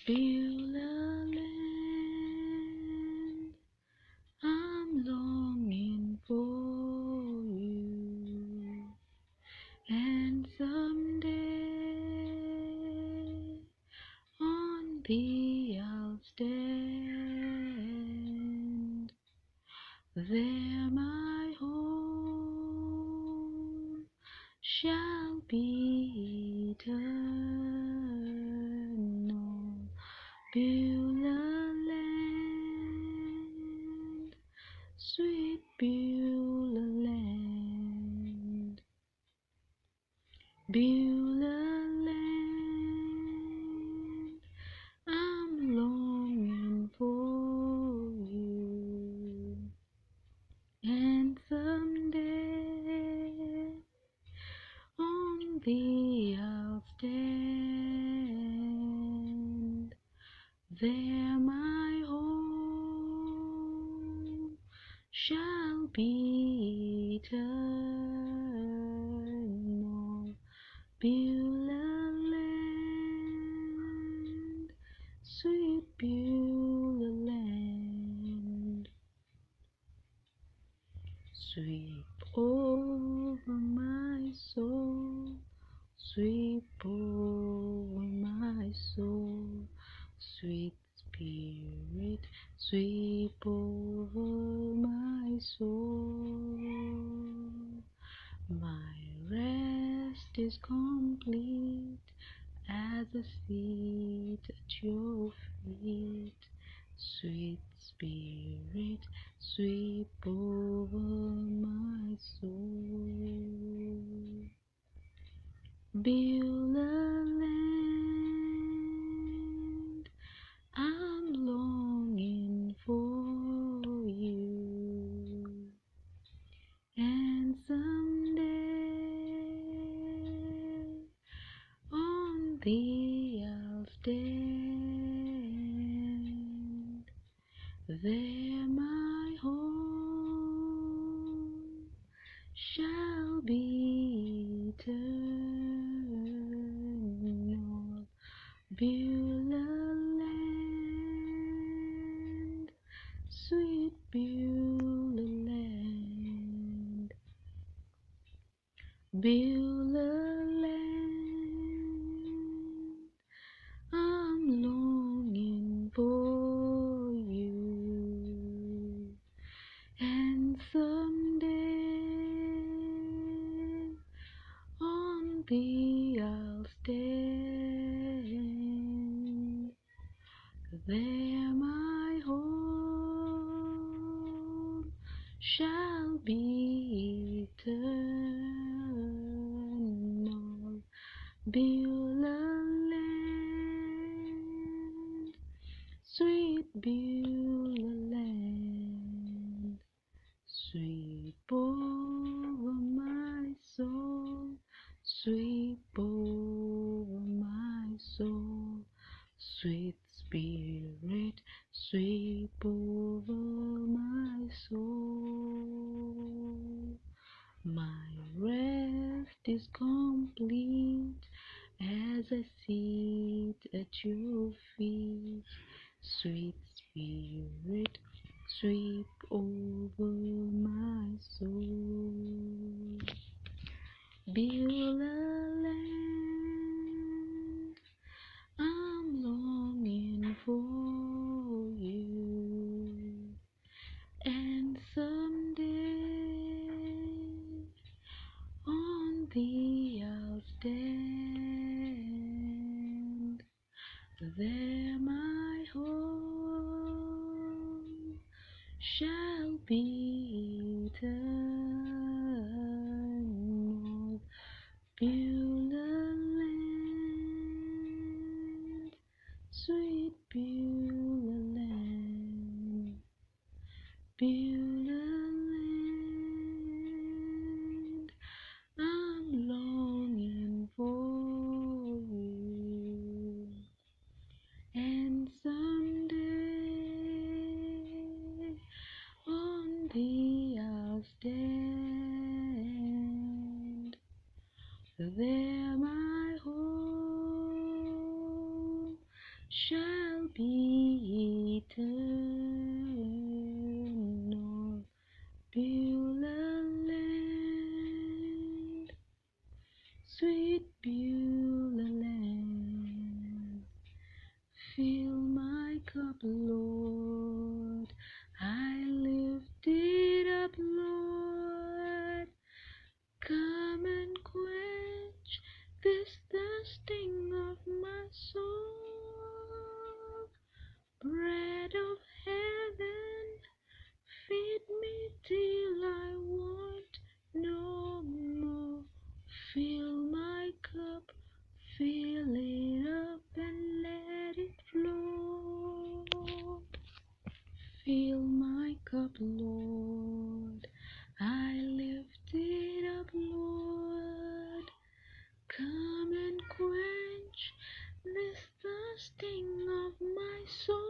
Beulah land, I'm longing for you, and someday on thee I'll stand. There my home shall be eternal. Beulah land, sweet Beulah land. Beulah land, I'm longing for you, and someday on thee I'll stand. There my home shall be eternal. Beulah land, sweet Beulah land. Sweep over my soul, sweep over my soul, sweet Spirit, sweep over my soul. My rest is complete as I sit at your feet. Sweet Spirit, sweep over my soul. Beulah land, I'm longing for you, and someday on thee I'll stand. There my home shall be eternal. Beulah land, sweet Beulah land. Beulah land, I'm longing for you, and someday on thee I'll stand. There my home shall be eternal. Beulah land, sweet Beulah land. Sweep over my soul, sweep over my soul, sweet Spirit, sweep over my soul. My rest is complete as I sit at your feet. Sweet Spirit, sweep over my soul. Beulah land, I'm longing for you, and someday on thee I'll stand. There my home shall be eternal. Beulah land, sweet Beulah land. Beulah land, I'm longing for you, and someday on thee I'll stand. There my home shall be eternal. Beulah land, sweet Beulah land, fill my cup, Lord. I lift it up, Lord. Come and quench this thirsting of my soul. Bread of heaven, feed me till I want no more. Fill my cup, fill it up and let it flow. Fill my cup, Lord. I lift it up, Lord. Come and quench this thirsting of my soul.